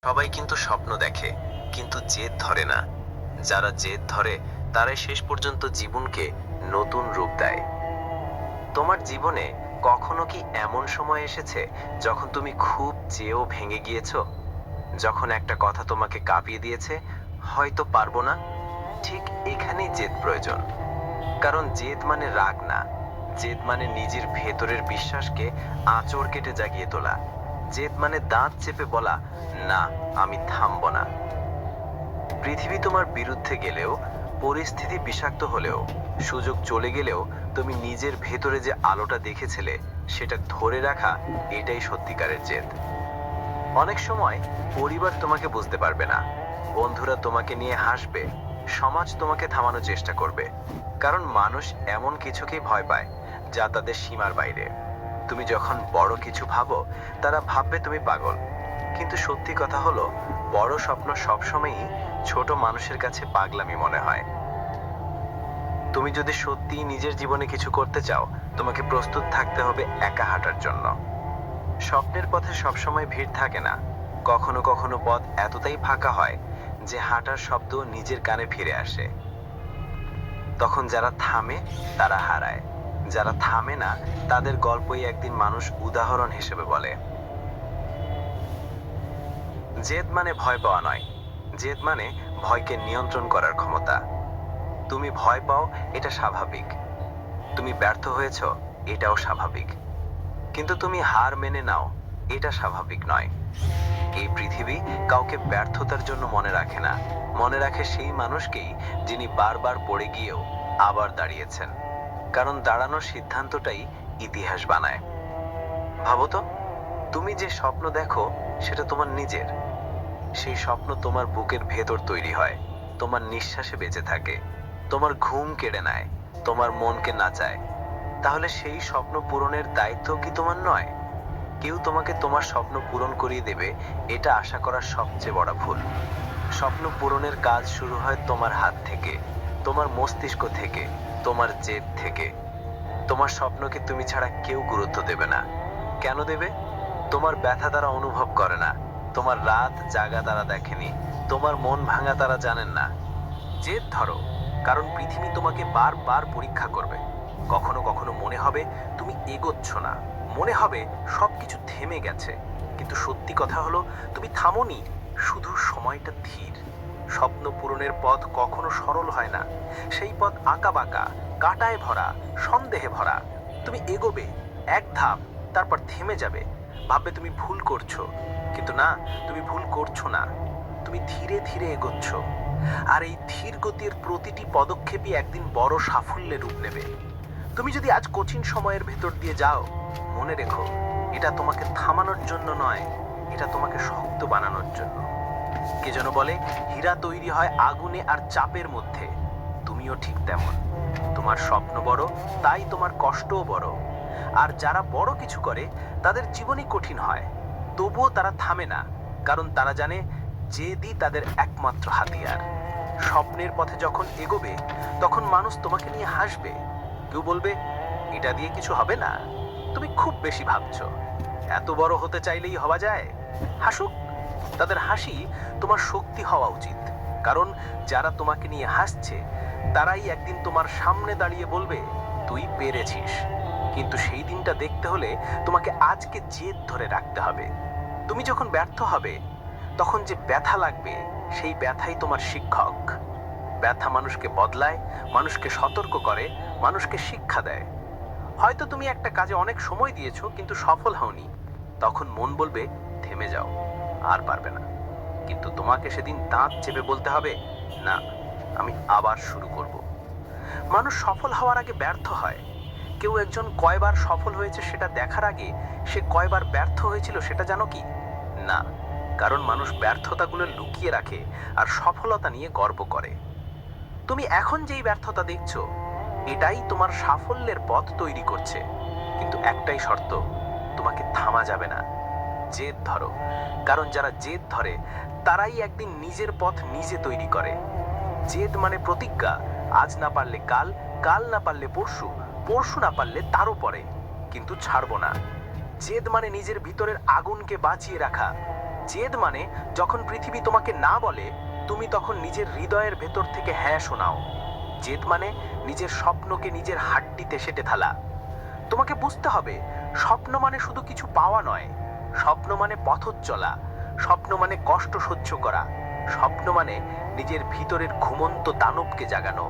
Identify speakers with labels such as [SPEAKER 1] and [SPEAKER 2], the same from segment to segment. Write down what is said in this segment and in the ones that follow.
[SPEAKER 1] সবাই কিন্তু স্বপ্ন দেখে, কিন্তু জেদ ধরে না। যারা জেদ ধরে তারাই শেষ পর্যন্ত জীবনকে নতুন রূপ দেয়। তোমার জীবনে কখনো কি এমন সময় এসেছে যখন তুমি খুব চেয়েও ভেঙে গিয়েছো? যখন একটা কথা তোমাকে কাঁপিয়ে দিয়েছে, হয়তো পারবো না। ঠিক এখানেই জেদ প্রয়োজন। কারণ জেদ মানে রাগ না, জেদ মানে নিজের ভেতরের বিশ্বাসকে আঁচড় কেটে জাগিয়ে তোলা। জেদ মানে দাঁত চেপে বলা, না, আমি থামবো না। পৃথিবী তোমার বিরুদ্ধে গেলেও, পরিস্থিতি বিষাক্ত হলেও, সুযোগ চলে গেলেও তুমি নিজের ভেতরে যে আলোটা দেখেছিলে সেটা ধরে রাখা, এটাই সত্যিকারের জেদ। অনেক সময় পরিবার তোমাকে বুঝতে পারবে না, বন্ধুরা তোমাকে নিয়ে হাসবে, সমাজ তোমাকে থামানোর চেষ্টা করবে। কারণ মানুষ এমন কিছুকেই ভয় পায় যা তাদের সীমার বাইরে। তুমি যখন বড় কিছু ভাবো, তারা ভাববে তুমি পাগল। কিন্তু সত্যি কথা হলো, বড় স্বপ্ন সবসময়ই ছোট মানুষের কাছে পাগলামি মনে হয়। তুমি যদি সত্যিই নিজের জীবনে কিছু করতে চাও, তোমাকে প্রস্তুত থাকতে হবে একা হাঁটার জন্য। স্বপ্নের পথে সবসময় ভিড় থাকে না। কখনো কখনো পথ এতটাই ফাঁকা হয় যে হাঁটার শব্দ নিজের কানে ফিরে আসে। তখন যারা থামে তারা হারায়, যারা থামে না তাদের গল্পই একদিন মানুষ উদাহরণ হিসেবে বলে। জেদ মানে ভয় পাওয়া নয়, জেদ মানে ভয়কে নিয়ন্ত্রণ করার ক্ষমতা। তুমি ভয় পাও, এটা স্বাভাবিক। তুমি ব্যর্থ হয়েছ, এটাও স্বাভাবিক। কিন্তু তুমি হার মেনে নাও, এটা স্বাভাবিক নয়। এই পৃথিবী কাউকে ব্যর্থতার জন্য মনে রাখে না, মনে রাখে সেই মানুষকেই যিনি বারবার পড়ে গিয়েও আবার দাঁড়িয়েছেন। কারণ দাঁড়ানোর সিদ্ধান্তটাই ইতিহাস বানায়। ভাবো তো, তুমি যে স্বপ্ন দেখো সেটা তোমার নিজের। সেই স্বপ্ন তোমার বুকের ভেতর তৈরি হয়, তোমার নিঃশ্বাসে বেঁচে থাকে, তোমার ঘুম কেড়ে নেয়, তোমার মনকে নাচায়। তাহলে সেই স্বপ্ন পূরণের দায়িত্ব কি তোমার নয়? কেউ তোমাকে তোমার স্বপ্ন পূরণ করিয়ে দেবে, এটা আশা করার সবচেয়ে বড় ভুল। স্বপ্ন পূরণের কাজ শুরু হয় তোমার হাত থেকে, তোমার মস্তিষ্ক থেকে, তোমার জেদ থেকে। তোমার স্বপ্নকে তুমি ছাড়া কেউ গুরুত্ব দেবে না। কেন দেবে? তোমার ব্যথা তারা অনুভব করে না, তোমার রাত জাগা তারা দেখেনি, তোমার মন ভাঙা তারা জানেন না। জেদ ধরো, কারণ পৃথিবী তোমাকে বারবার পরীক্ষা করবে। কখনো কখনো মনে হবে তুমি এগোচ্ছ না, মনে হবে সবকিছু থেমে গেছে। কিন্তু সত্যি কথা হলো, তুমি থামোনি, শুধু সময়টা ধীর। স্বপ্ন পূরণের পথ কখনো সরল হয় না। সেই পথ আঁকাবাঁকা, কাঁটায় ভরা, সন্দেহে ভরা। তুমি এগোবে এক ধাপ, তারপর থেমে যাবে, ভাববে তুমি ভুল করছো। কিন্তু না, তুমি ভুল করছো না, তুমি ধীরে ধীরে এগোচ্ছ। আর এই ধীর গতির প্রতিটি পদক্ষেপই একদিন বড় সাফল্যে রূপ নেবে। তুমি যদি আজ কঠিন সময়ের ভেতর দিয়ে যাও, মনে রেখো, এটা তোমাকে থামানোর জন্য নয়, এটা তোমাকে শক্ত বানানোর জন্য। কে যেন বলে, হীরা তৈরি হয় আগুনে আর চাপের মধ্যে। তুমিও ঠিক তেমন। তোমার স্বপ্ন বড়, তাই তোমার কষ্টও বড়। আর যারা বড় কিছু করে তাদের জীবনই কঠিন হয়, তবুও তারা থামে না। কারণ তারা জানে, জেদই তাদের একমাত্র হাতিয়ার। স্বপ্নের পথে যখন এগোবে, তখন মানুষ তোমাকে নিয়ে হাসবে। কেউ বলবে, এটা দিয়ে কিছু হবে না, তুমি খুব বেশি ভাবছো, এত বড় হতে চাইলেই হওয়া যায়। হাসুক, তাদের হাসি তোমার শক্তি হওয়া উচিত। কারণ যারা তোমাকে নিয়ে হাসছে, তারাই একদিন তোমার সামনে দাঁড়িয়ে বলবে, তুই পেরেছিস। কিন্তু সেই দিনটা দেখতে হলে তোমাকে আজকে জেদ ধরে রাখতে হবে। তুমি যখন ব্যর্থ হবে, তখন যে ব্যথা লাগবে, সেই ব্যথাই তোমার শিক্ষক। ব্যথা মানুষকে বদলায়, মানুষকে সতর্ক করে, মানুষকে শিক্ষা দেয়। হয়তো তুমি একটা কাজে অনেক সময় দিয়েছো কিন্তু সফল হওনি, তখন মন বলবে, থেমে যাও, আর পারবে না। কিন্তু তোমাকে সেদিন দাঁত চেপে বলতে হবে, না, আমি আবার শুরু করব। মানুষ সফল হওয়ার আগে ব্যর্থ হয়। কেউ একজন কয়বার সফল হয়েছে সেটা দেখার আগে সে কয়বার ব্যর্থ হয়েছিল সেটা জানো কি? না। কারণ মানুষ ব্যর্থতাগুলো লুকিয়ে রাখে আর সফলতা নিয়ে গর্ব করে। তুমি এখন যেই ব্যর্থতা দেখছো, এটাই তোমার সাফল্যের পথ তৈরি করছে। কিন্তু একটাই শর্ত, তোমাকে থামা যাবে না। জেদ ধরো, কারণ যারা জেদ ধরে তারাই একদিন নিজের পথ নিজে তৈরি করে। জেদ মানে প্রতিজ্ঞা, আজ না পারলে কাল, কাল না পারলে পরশু, পরশু না পারলে তারও পরে, কিন্তু ছাড়বো না। জেদ মানে নিজের ভিতরের আগুনকে বাঁচিয়ে রাখা। জেদ মানে যখন পৃথিবী তোমাকে না বলে তুমি তখন নিজের হৃদয়ের ভেতর থেকে হ্যাঁ শোনাও। জেদ মানে নিজের স্বপ্নকে নিজের হাড্ডিতে সেটে ফেলা। তোমাকে বুঝতে হবে, স্বপ্ন মানে শুধু কিছু পাওয়া নয়। স্বপ্ন মানে পথ চলা। স্বপ্ন মানে কষ্ট সহ্য করা। স্বপ্ন মানে নিজের ভিতরের ঘুমন্ত দানবকে জাগানো।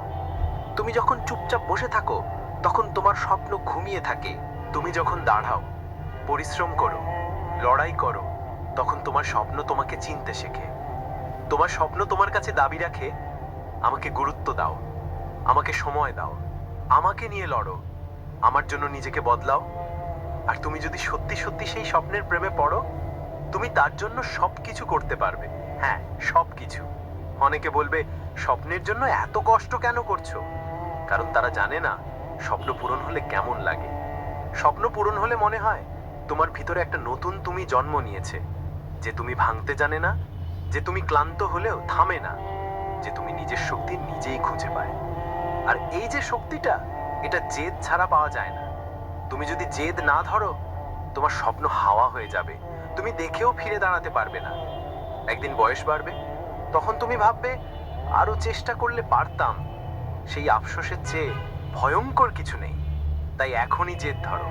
[SPEAKER 1] তুমি যখন চুপচাপ বসে থাকো তখন তোমার স্বপ্ন ঘুমিয়ে থাকে। তুমি যখন দাঁড়াও, পরিশ্রম করো, লড়াই করো, তখন তোমার স্বপ্ন তোমাকে চিনতে শেখে। তোমার স্বপ্ন তোমার কাছে দাবি রাখে, আমাকে গুরুত্ব দাও, আমাকে সময় দাও, আমাকে নিয়ে লড়ো, আমার জন্য নিজেকে বদলাও। আর তুমি যদি সত্যি সত্যি সেই স্বপ্নের প্রেমে পড়ো, তুমি তার জন্য সবকিছু করতে পারবে। হ্যাঁ, সবকিছু। অনেকে বলবে, স্বপ্নের জন্য এত কষ্ট কেন করছো? কারণ তারা জানে না স্বপ্ন পূরণ হলে কেমন লাগে। স্বপ্ন পূরণ হলে মনে হয় তোমার ভিতরে একটা নতুন তুমি জন্ম নিয়েছে, যে তুমি ভাঙতে জানে না, যে তুমি ক্লান্ত হলেও থামে না, যে তুমি নিজের শক্তি নিজেই খুঁজে পায়। আর এই যে শক্তিটা, এটা জেদ ছাড়া পাওয়া যায় না। তুমি যদি জেদ না ধরো, তোমার স্বপ্ন হাওয়া হয়ে যাবে, তুমি দেখেও ফিরে দাঁড়াতে পারবে না। একদিন বয়স বাড়বে, তখন তুমি ভাববে আরো চেষ্টা করলে পারতাম। সেই আফসোসের চেয়ে ভয়ঙ্কর কিছু নেই। তাই এখনই জেদ ধরো।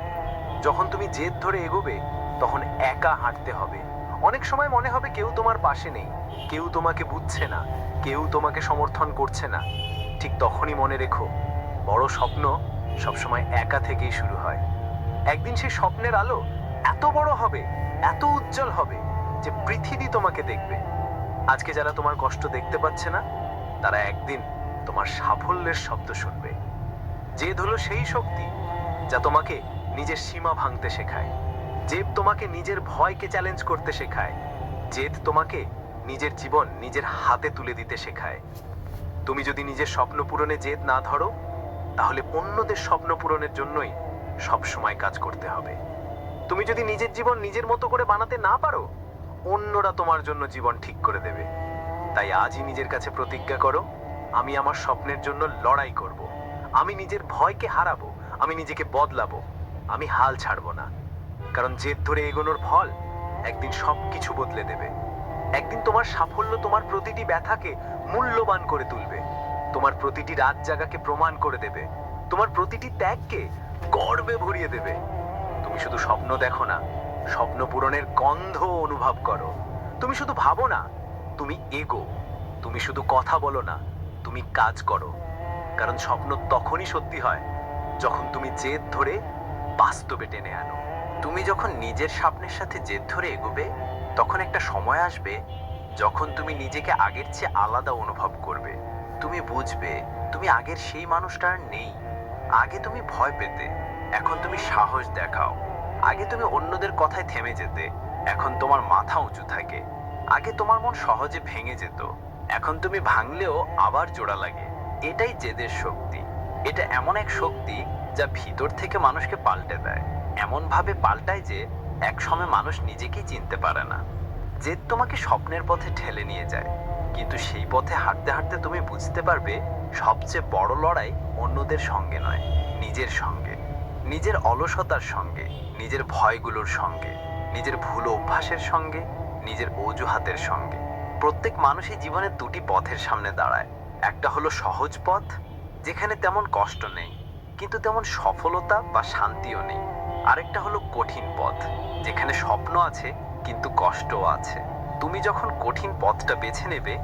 [SPEAKER 1] যখন তুমি জেদ ধরে এগোবে, তখন একা হাঁটতে হবে। অনেক সময় মনে হবে কেউ তোমার পাশে নেই, কেউ তোমাকে বুঝছে না, কেউ তোমাকে সমর্থন করছে না। ঠিক তখনই মনে রেখো, বড় স্বপ্ন সবসময় একা থেকেই শুরু হয়। একদিন সেই স্বপ্নের আলো এত বড় হবে, এত উজ্জ্বল হবে যে পৃথিবী তোমাকে দেখবে। আজকে যারা তোমার কষ্ট দেখতে পাচ্ছে না, তারা একদিন তোমার সাফল্যের শব্দ শুনবে। জেদ হলো সেই শক্তি যা তোমাকে নিজের সীমা ভাঙতে শেখায়। জেদ তোমাকে নিজের ভয়কে চ্যালেঞ্জ করতে শেখায়। জেদ তোমাকে নিজের জীবন নিজের হাতে তুলে দিতে শেখায়। তুমি যদি নিজের স্বপ্ন পূরণে জেদ না ধরো, তাহলে অন্যদের স্বপ্ন পূরণের জন্যই সব সময় কাজ করতে হবে। তুমি যদি নিজের জীবন নিজের মতো করে বানাতে না পারো, অন্যরা তোমার জন্য জীবন ঠিক করে দেবে। তাই আজই নিজের কাছে প্রতিজ্ঞা করো, আমি আমার স্বপ্নের জন্য লড়াই করব। আমি নিজের ভয়কে হারাবো, আমি নিজেকে বদলাবো, আমি হাল ছাড়বো না। কারণ জেদ ধরে এগোনোর ফল একদিন সবকিছু বদলে দেবে। একদিন তোমার সাফল্য তোমার প্রতিটি ব্যথাকে মূল্যবান করে তুলবে, তোমার প্রতিটি রাত জাগাকে প্রমাণ করে দেবে, তোমার প্রতিটি ত্যাগকে গর্বে ভরিয়ে দেবে। তুমি শুধু স্বপ্ন দেখো না, স্বপ্ন পূরণের গন্ধ অনুভব করো। তুমি শুধু ভাবো না, তুমি এগো। তুমি শুধু কথা বলো না, তুমি কাজ করো। কারণ স্বপ্ন তখনই সত্যি হয় যখন তুমি জেদ ধরে বাস্তবে টেনে আনো। তুমি যখন নিজের স্বপ্নের সাথে জেদ ধরে এগোবে, তখন একটা সময় আসবে যখন তুমি নিজেকে আগের চেয়ে আলাদা অনুভব করবে। তুমি বুঝবে তুমি আগের সেই মানুষটা আর নেই। আগে তুমি ভয় পেতে, এখন তুমি সাহস দেখাও। আগে তুমি অন্যদের কথায় থেমে যেতে, এখন তোমার মাথা উঁচু থাকে। আগে তোমার মন সহজে ভেঙে যেত, এখন তুমি ভাঙলেও আবার জোড়া লাগে। এটাই জেদের শক্তি। এটা এমন এক শক্তি যা ভিতর থেকে মানুষকে পাল্টে দেয়, এমন ভাবে পাল্টায় যে একসময় মানুষ নিজেকেই চিনতে পারে না। জেদ তোমাকে স্বপ্নের পথে ঠেলে নিয়ে যায়, কিন্তু সেই পথে হাঁটতে হাঁটতে তুমি বুঝতে পারবে সবচেয়ে বড় লড়াই অন্যদের সঙ্গে নয়, নিজের সঙ্গে। নিজের অলসতার সঙ্গে, নিজের ভয়গুলোর সঙ্গে, নিজের ভুল অভ্যাসের সঙ্গে, নিজের অজুহাতের সঙ্গে। প্রত্যেক মানুষই জীবনে দুটি পথের সামনে দাঁড়ায়। একটা হলো সহজ পথ, যেখানে তেমন কষ্ট নেই কিন্তু তেমন সফলতা বা শান্তিও নেই। আরেকটা হলো কঠিন পথ, যেখানে স্বপ্ন আছে কিন্তু কষ্টও আছে। তুমি যখন কঠিন পথটা বেছে নেবে,